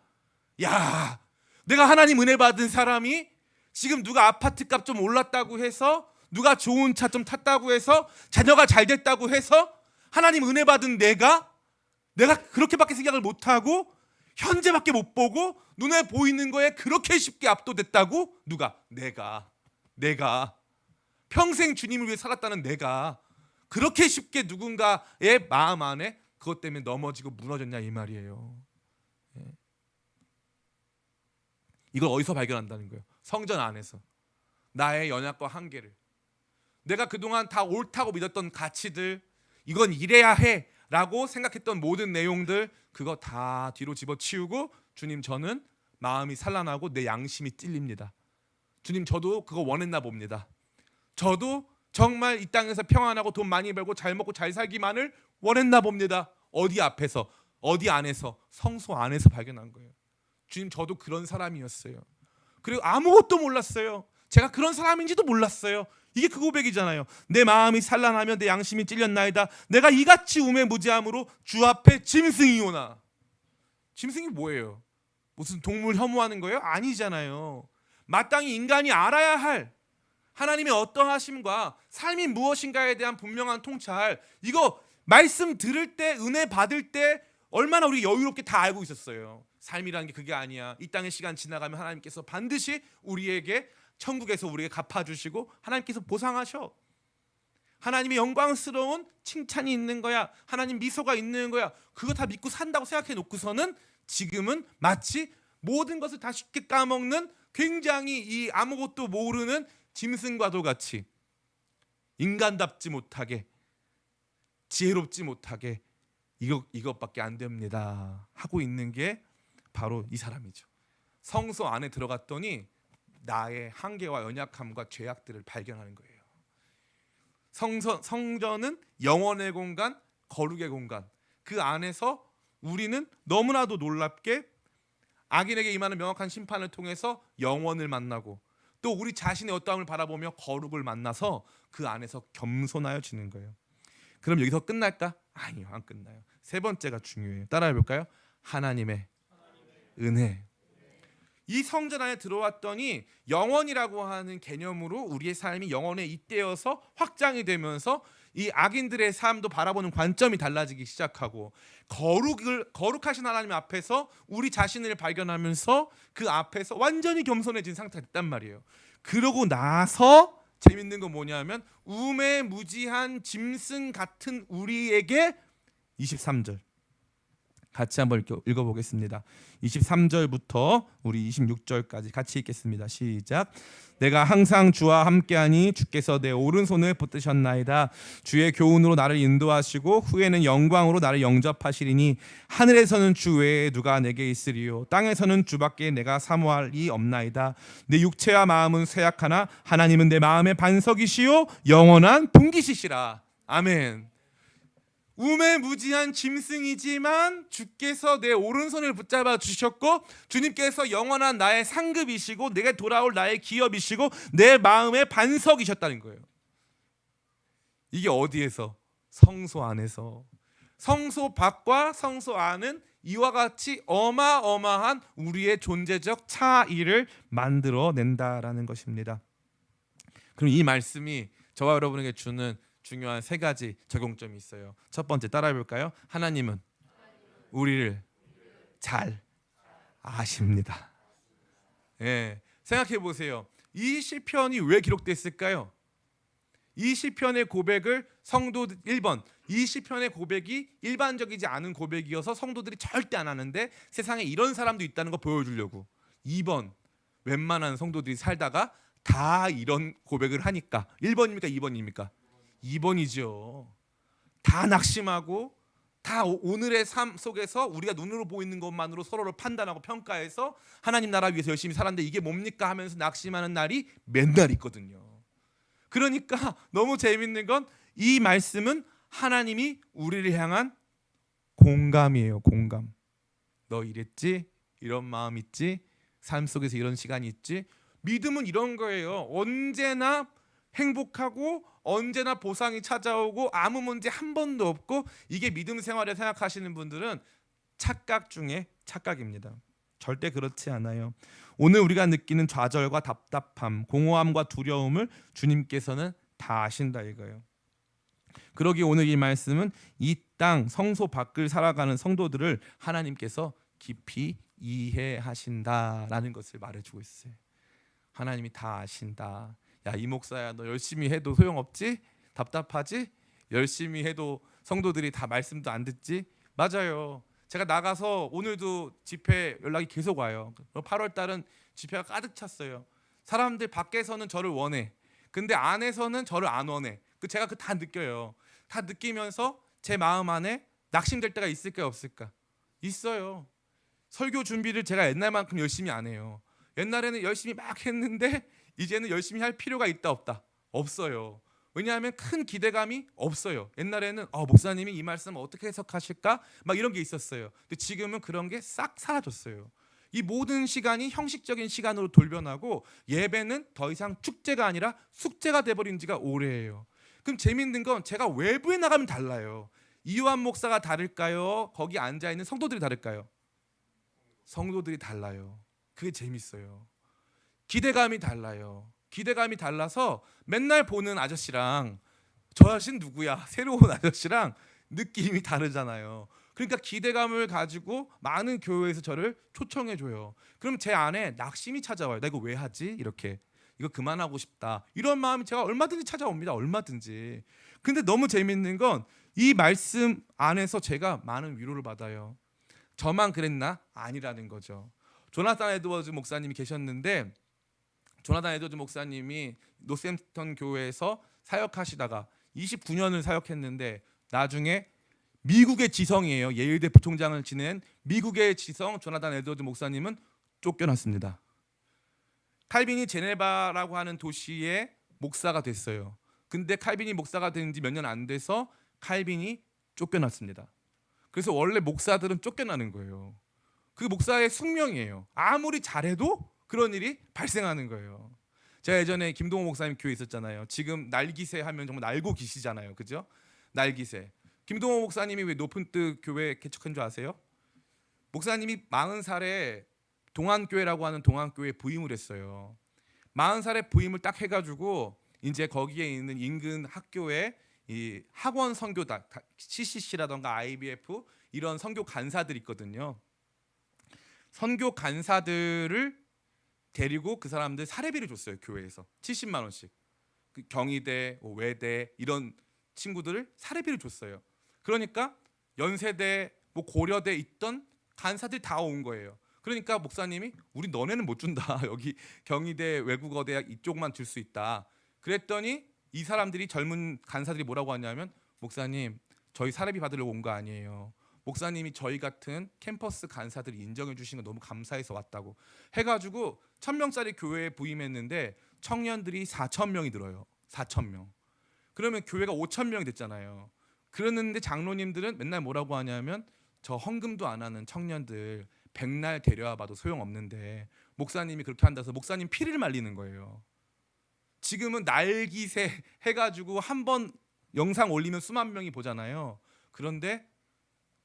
야, 내가 하나님 은혜 받은 사람이 지금 누가 아파트값 좀 올랐다고 해서, 누가 좋은 차 좀 탔다고 해서, 자녀가 잘 됐다고 해서 하나님 은혜 받은 내가 그렇게밖에 생각을 못하고 현재밖에 못 보고 눈에 보이는 거에 그렇게 쉽게 압도됐다고? 누가? 내가 평생 주님을 위해 살았다는 내가 그렇게 쉽게 누군가의 마음 안에 그것 때문에 넘어지고 무너졌냐 이 말이에요. 이걸 어디서 발견한다는 거예요? 성전 안에서. 나의 연약과 한계를, 내가 그동안 다 옳다고 믿었던 가치들, 이건 이래야 해 라고 생각했던 모든 내용들, 그거 다 뒤로 집어치우고, 주님 저는 마음이 산란하고 내 양심이 찔립니다. 주님 저도 그거 원했나 봅니다. 저도 정말 이 땅에서 평안하고 돈 많이 벌고 잘 먹고 잘 살기만을 원했나 봅니다. 어디 앞에서, 어디 안에서? 성소 안에서 발견한 거예요. 주님 저도 그런 사람이었어요. 그리고 아무것도 몰랐어요. 제가 그런 사람인지도 몰랐어요. 이게 그 고백이잖아요. 내 마음이 산란하며 내 양심이 찔렸나이다. 내가 이같이 우매무지함으로 주 앞에 짐승이 오나. 짐승이 뭐예요? 무슨 동물 혐오하는 거예요? 아니잖아요. 마땅히 인간이 알아야 할 하나님의 어떠하심과 삶이 무엇인가에 대한 분명한 통찰, 이거 말씀 들을 때, 은혜 받을 때 얼마나 우리 여유롭게 다 알고 있었어요. 삶이라는 게 그게 아니야. 이 땅의 시간 지나가면 하나님께서 반드시 우리에게 천국에서 우리에게 갚아주시고 하나님께서 보상하셔. 하나님의 영광스러운 칭찬이 있는 거야. 하나님 미소가 있는 거야. 그거 다 믿고 산다고 생각해 놓고서는 지금은 마치 모든 것을 다 쉽게 까먹는 굉장히 이 아무것도 모르는 짐승과도 같이 인간답지 못하게, 지혜롭지 못하게 이것밖에 안 됩니다 하고 있는 게 바로 이 사람이죠. 성소 안에 들어갔더니 나의 한계와 연약함과 죄악들을 발견하는 거예요. 성전은 영원의 공간, 거룩의 공간. 그 안에서 우리는 너무나도 놀랍게 악인에게 임하는 명확한 심판을 통해서 영원을 만나고, 또 우리 자신의 어떠함을 바라보며 거룩을 만나서 그 안에서 겸손하여지는 거예요. 그럼 여기서 끝날까? 아니요, 안 끝나요. 세 번째가 중요해요. 따라해 볼까요? 하나님의 은혜. 이 성전 안에 들어왔더니 영원이라고 하는 개념으로 우리의 삶이 영원에 잇대어서 확장이 되면서 이 악인들의 삶도 바라보는 관점이 달라지기 시작하고, 거룩하신 하나님 앞에서 우리 자신을 발견하면서 그 앞에서 완전히 겸손해진 상태가 됐단 말이에요. 그러고 나서 재밌는 건 뭐냐면 우매무지한 짐승 같은 우리에게 23절 같이 한번 읽어보겠습니다. 23절부터 우리 26절까지 같이 읽겠습니다. 시작. 내가 항상 주와 함께하니 주께서 내 오른손을 붙드셨나이다. 주의 교훈으로 나를 인도하시고 후에는 영광으로 나를 영접하시리니 하늘에서는 주 외에 누가 내게 있으리요 땅에서는 주밖에 내가 사모할 이 없나이다. 내 육체와 마음은 쇠약하나 하나님은 내 마음의 반석이시요 영원한 동기시시라. 아멘. 우매무지한 짐승이지만 주께서 내 오른손을 붙잡아 주셨고, 주님께서 영원한 나의 상급이시고 내게 돌아올 나의 기업이시고 내 마음의 반석이셨다는 거예요. 이게 어디에서? 성소 안에서. 성소 밖과 성소 안은 이와 같이 어마어마한 우리의 존재적 차이를 만들어낸다라는 것입니다. 그럼 이 말씀이 저와 여러분에게 주는 중요한 세 가지 적용점이 있어요. 첫 번째 따라해 볼까요? 하나님은 우리를 잘 아십니다. 예, 생각해 보세요. 이 시편이 왜 기록됐을까요? 이 시편의 고백을 성도들 1번, 이 시편의 고백이 일반적이지 않은 고백이어서 성도들이 절대 안 하는데 세상에 이런 사람도 있다는 거 보여주려고. 2번, 웬만한 성도들이 살다가 다 이런 고백을 하니까. 1번입니까? 2번입니까? 2번이죠. 다 낙심하고 다 오늘의 삶 속에서 우리가 눈으로 보이는 것만으로 서로를 판단하고 평가해서 하나님 나라 위해서 열심히 살았는데 이게 뭡니까 하면서 낙심하는 날이 맨날 있거든요. 그러니까 너무 재밌는 건 이 말씀은 하나님이 우리를 향한 공감이에요. 공감. 너 이랬지? 이런 마음 있지? 삶 속에서 이런 시간이 있지? 믿음은 이런 거예요. 언제나 행복하고 언제나 보상이 찾아오고 아무 문제 한 번도 없고, 이게 믿음 생활에 생각하시는 분들은 착각 중에 착각입니다. 절대 그렇지 않아요. 오늘 우리가 느끼는 좌절과 답답함, 공허함과 두려움을 주님께서는 다 아신다 이거예요. 그러기 오늘 이 말씀은 이 땅 성소 밖을 살아가는 성도들을 하나님께서 깊이 이해하신다라는 것을 말해주고 있어요. 하나님이 다 아신다. 야, 이 목사야, 너 열심히 해도 소용없지? 답답하지? 열심히 해도 성도들이 다 말씀도 안 듣지? 맞아요. 제가 나가서 오늘도 집회 연락이 계속 와요. 8월 달은 집회가 가득 찼어요. 사람들 밖에서는 저를 원해. 근데 안에서는 저를 안 원해. 제가 다 느껴요. 다 느끼면서 제 마음 안에 낙심될 때가 있을까 없을까? 있어요. 설교 준비를 제가 옛날만큼 열심히 안 해요. 옛날에는 열심히 막 했는데 이제는 열심히 할 필요가 있다 없다? 없어요. 왜냐하면 큰 기대감이 없어요. 옛날에는 목사님이 이 말씀 어떻게 해석하실까? 막 이런 게 있었어요. 근데 지금은 그런 게 싹 사라졌어요. 이 모든 시간이 형식적인 시간으로 돌변하고 예배는 더 이상 축제가 아니라 숙제가 돼버린 지가 오래예요. 그럼 재밌는 건 제가 외부에 나가면 달라요. 이요한 목사가 다를까요? 거기 앉아있는 성도들이 다를까요? 성도들이 달라요. 그게 재밌어요. 기대감이 달라요. 기대감이 달라서 맨날 보는 아저씨랑 저 아저씨는 누구야? 새로운 아저씨랑 느낌이 다르잖아요. 그러니까 기대감을 가지고 많은 교회에서 저를 초청해줘요. 그럼 제 안에 낙심이 찾아와요. 나 이거 왜 하지? 이렇게. 이거 그만하고 싶다. 이런 마음이 제가 얼마든지 찾아옵니다. 얼마든지. 근데 너무 재밌는 건 이 말씀 안에서 제가 많은 위로를 받아요. 저만 그랬나? 아니라는 거죠. 조나단 에드워즈 목사님이 계셨는데, 조나단 에드워즈 목사님이 노샘턴 교회에서 사역하시다가 29년을 사역했는데 나중에 미국의 지성이에요. 예일대 부총장을 지낸 미국의 지성 조나단 에드워즈 목사님은 쫓겨났습니다. 칼빈이 제네바라고 하는 도시의 목사가 됐어요. 근데 칼빈이 목사가 된 지 몇 년 안 돼서 칼빈이 쫓겨났습니다. 그래서 원래 목사들은 쫓겨나는 거예요. 그 목사의 숙명이에요. 아무리 잘해도 그런 일이 발생하는 거예요. 제가 예전에 김동호 목사님 교회 있었잖아요. 지금 날기새 하면 정말 날고 계시잖아요. 그죠? 날기새. 김동호 목사님이 왜 높은 뜻 교회 개척한 줄 아세요? 목사님이 40살에 동안교회라고 하는 동안교회에 부임을 했어요. 40살에 부임을 딱 해가지고 이제 거기에 있는 인근 학교에 이 학원 선교단 CCC라던가 IBF 이런 선교 간사들이 있거든요. 선교 간사들을 데리고 그 사람들 사례비를 줬어요. 교회에서 70만 원씩. 그 경희대, 외대 이런 친구들을 사례비를 줬어요. 그러니까 연세대, 고려대 있던 간사들이 다 온 거예요. 그러니까 목사님이 우리 너네는 못 준다. 여기 경희대, 외국어대 이쪽만 줄 수 있다. 그랬더니 이 사람들이 젊은 간사들이 뭐라고 하냐면, 목사님 저희 사례비 받으려고 온 거 아니에요. 목사님이 저희 같은 캠퍼스 간사들이 인정해 주시는 거 너무 감사해서 왔다고 해가지고 1000명짜리 교회에 부임했는데 청년들이 4000명이 들어요. 4000명. 그러면 교회가 5000명이 됐잖아요. 그러는데 장로님들은 맨날 뭐라고 하냐면, 저 헌금도 안 하는 청년들 백날 데려와 봐도 소용없는데 목사님이 그렇게 한다서 목사님 피를 말리는 거예요. 지금은 날기새 해가지고 한번 영상 올리면 수만 명이 보잖아요. 그런데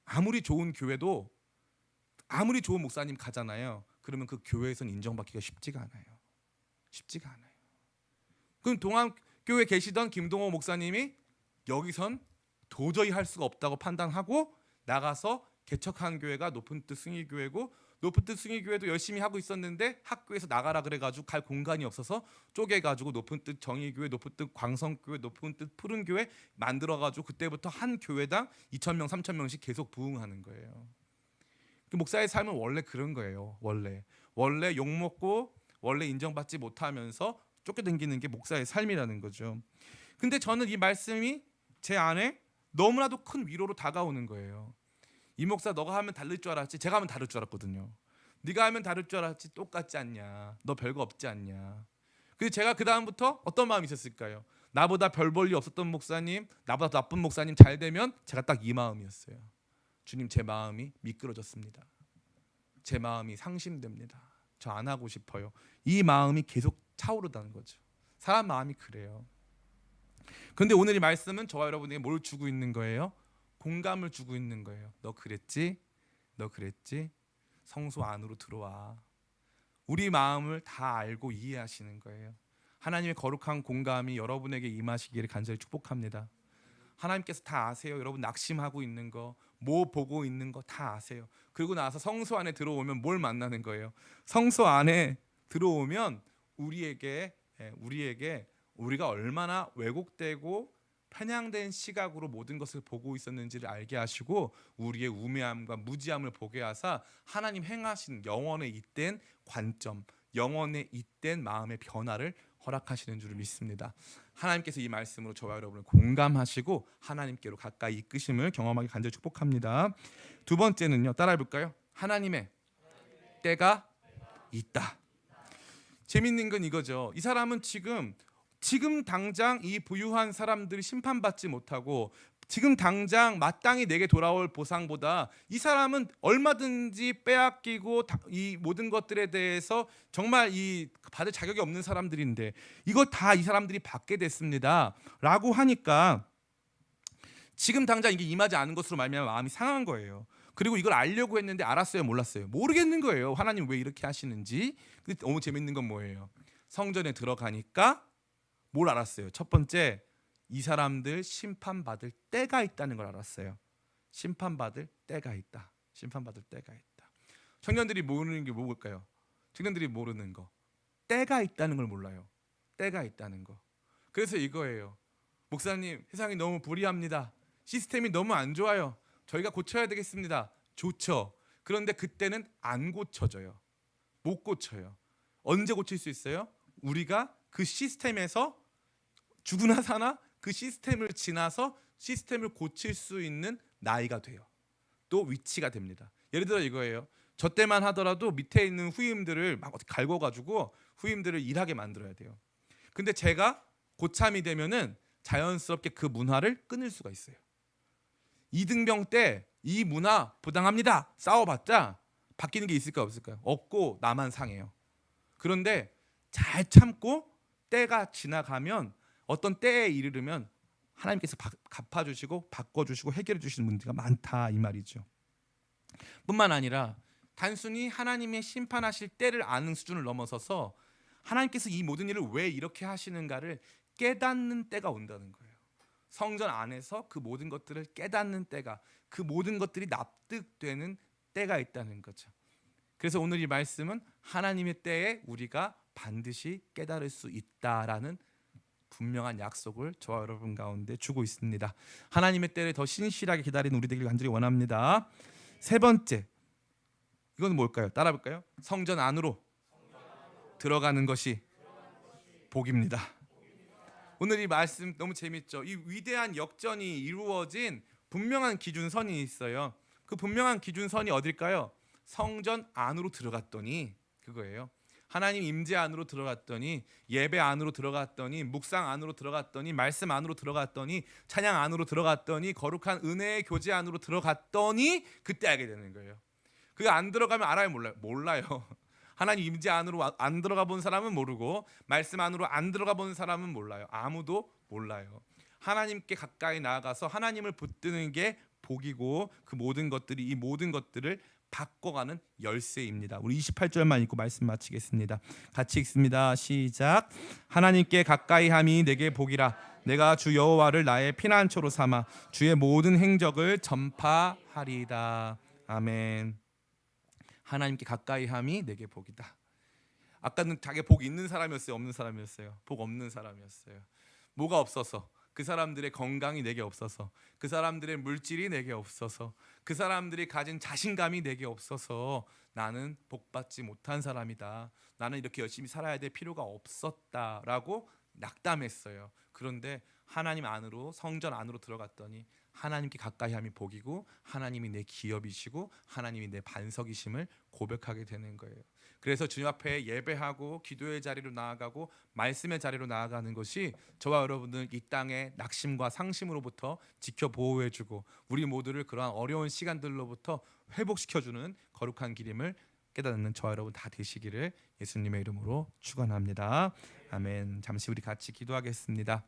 아무리 좋은 교회도 아무리 좋은 목사님 가잖아요. 그러면 그 교회에서는 인정받기가 쉽지가 않아요. 쉽지가 않아요. 그럼 동암교회 계시던 김동호 목사님이 여기선 도저히 할 수가 없다고 판단하고 나가서 개척한 교회가 높은 뜻 승희교회고, 높은 뜻 승희교회도 열심히 하고 있었는데 학교에서 나가라 그래가지고 갈 공간이 없어서 쪼개가지고 높은 뜻 정의교회, 높은 뜻 광성교회, 높은 뜻 푸른교회 만들어가지고 그때부터 한 교회당 2,000명, 3,000명씩 계속 부흥하는 거예요. 목사의 삶은 원래 그런 거예요. 원래 욕먹고 원래 인정받지 못하면서 쫓겨다니는 게 목사의 삶이라는 거죠. 근데 저는 이 말씀이 제 안에 너무나도 큰 위로로 다가오는 거예요. 이 목사 너가 하면 다를 줄 알았지? 제가 하면 다를 줄 알았거든요. 네가 하면 다를 줄 알았지? 똑같지 않냐? 너 별거 없지 않냐? 그래서 제가 그 다음부터 어떤 마음이 있었을까요? 나보다 별 볼 일 없었던 목사님, 나보다 나쁜 목사님 잘 되면 제가 딱 이 마음이었어요. 주님, 제 마음이 미끄러졌습니다. 제 마음이 상심됩니다. 저 안 하고 싶어요. 이 마음이 계속 차오르다는 거죠. 사람 마음이 그래요. 그런데 오늘 이 말씀은 저와 여러분에게 뭘 주고 있는 거예요? 공감을 주고 있는 거예요. 너 그랬지? 너 그랬지? 성소 안으로 들어와. 우리 마음을 다 알고 이해하시는 거예요. 하나님의 거룩한 공감이 여러분에게 임하시기를 간절히 축복합니다. 하나님께서 다 아세요. 여러분 낙심하고 있는 거, 뭐 보고 있는 거 다 아세요. 그리고 나서 성소 안에 들어오면 뭘 만나는 거예요? 성소 안에 들어오면 우리에게 우리가 얼마나 왜곡되고 편향된 시각으로 모든 것을 보고 있었는지를 알게 하시고 우리의 우매함과 무지함을 보게 하사 하나님 행하신 영원에 잇된 관점, 영원에 잇된 마음의 변화를 허락하시는 줄을 믿습니다. 하나님께서 이 말씀으로 저와 여러분을 공감하시고 하나님께로 가까이 이끄심을 경험하기 간절히 축복합니다. 두 번째는요, 따라해볼까요? 하나님의 때가 있다. 재밌는 건 이거죠. 이 사람은 지금 당장 이 부유한 사람들이 심판받지 못하고 지금 당장 마땅히 내게 돌아올 보상보다 이 사람은 얼마든지 빼앗기고 이 모든 것들에 대해서 정말 이 받을 자격이 없는 사람들인데 이거 다 이 사람들이 받게 됐습니다 라고 하니까 지금 당장 이게 임하지 않은 것으로 말미암아 마음이 상한 거예요. 그리고 이걸 알려고 했는데 알았어요, 몰랐어요? 모르겠는 거예요. 하나님 왜 이렇게 하시는지. 근데 너무 재밌는 건 뭐예요? 성전에 들어가니까 뭘 알았어요? 첫 번째, 이 사람들 심판받을 때가 있다는 걸 알았어요. 심판받을 때가 있다. 심판받을 때가 있다. 청년들이 모르는 게 뭘까요? 청년들이 모르는 거, 때가 있다는 걸 몰라요. 때가 있다는 거. 그래서 이거예요. 목사님, 세상이 너무 불의합니다. 시스템이 너무 안 좋아요. 저희가 고쳐야 되겠습니다. 좋죠. 그런데 그때는 안 고쳐져요. 못 고쳐요. 언제 고칠 수 있어요? 우리가 그 시스템에서 죽으나 사나 그 시스템을 지나서 시스템을 고칠 수 있는 나이가 돼요. 또 위치가 됩니다. 예를 들어 이거예요. 저 때만 하더라도 밑에 있는 후임들을 막 갈궈가지고 후임들을 일하게 만들어야 돼요. 근데 제가 고참이 되면은 자연스럽게 그 문화를 끊을 수가 있어요. 이등병 때 이 문화 부당합니다. 싸워봤자 바뀌는 게 있을까 없을까요? 없고 나만 상해요. 그런데 잘 참고 때가 지나가면 어떤 때에 이르르면 하나님께서 갚아주시고 바꿔주시고 해결해주시는 문제가 많다 이 말이죠. 뿐만 아니라 단순히 하나님의 심판하실 때를 아는 수준을 넘어서서 하나님께서 이 모든 일을 왜 이렇게 하시는가를 깨닫는 때가 온다는 거예요. 성전 안에서 그 모든 것들을 깨닫는 때가, 그 모든 것들이 납득되는 때가 있다는 거죠. 그래서 오늘 이 말씀은 하나님의 때에 우리가 반드시 깨달을 수 있다라는 분명한 약속을 저와 여러분 가운데 주고 있습니다. 하나님의 때를 더 신실하게 기다리는 우리 되길 간절히 원합니다. 세 번째, 이건 뭘까요? 따라볼까요? 성전 안으로 들어가는 것이 복입니다. 오늘 이 말씀 너무 재밌죠? 이 위대한 역전이 이루어진 분명한 기준선이 있어요. 그 분명한 기준선이 어딜까요? 성전 안으로 들어갔더니 그거예요. 하나님 임재 안으로 들어갔더니, 예배 안으로 들어갔더니, 묵상 안으로 들어갔더니, 말씀 안으로 들어갔더니, 찬양 안으로 들어갔더니, 거룩한 은혜의 교제 안으로 들어갔더니 그때 알게 되는 거예요. 그게 안 들어가면 알아요, 몰라요? 몰라요. 하나님 임재 안으로 안 들어가 본 사람은 모르고 말씀 안으로 안 들어가 본 사람은 몰라요. 아무도 몰라요. 하나님께 가까이 나아가서 하나님을 붙드는 게 복이고 그 모든 것들이 이 모든 것들을 바꿔가는 열쇠입니다. 우리 28절만 읽고 말씀 마치겠습니다. 같이 읽습니다. 시작. 하나님께 가까이함이 내게 복이라. 내가 주 여호와를 나의 피난처로 삼아 주의 모든 행적을 전파하리이다. 아멘. 하나님께 가까이함이 내게 복이다. 아까는 자기 복 있는 사람이었어요, 없는 사람이었어요? 복 없는 사람이었어요. 뭐가 없어서? 그 사람들의 건강이 내게 없어서, 그 사람들의 물질이 내게 없어서, 그 사람들이 가진 자신감이 내게 없어서 나는 복받지 못한 사람이다. 나는 이렇게 열심히 살아야 될 필요가 없었다라고 낙담했어요. 그런데 하나님 안으로, 성전 안으로 들어갔더니 하나님께 가까이함이 복이고 하나님이 내 기업이시고 하나님이 내 반석이심을 고백하게 되는 거예요. 그래서 주님 앞에 예배하고 기도의 자리로 나아가고 말씀의 자리로 나아가는 것이 저와 여러분들 이 땅의 낙심과 상심으로부터 지켜 보호해주고 우리 모두를 그러한 어려운 시간들로부터 회복시켜주는 거룩한 길임을 깨닫는 저와 여러분 다 되시기를 예수님의 이름으로 축원합니다. 아멘. 잠시 우리 같이 기도하겠습니다.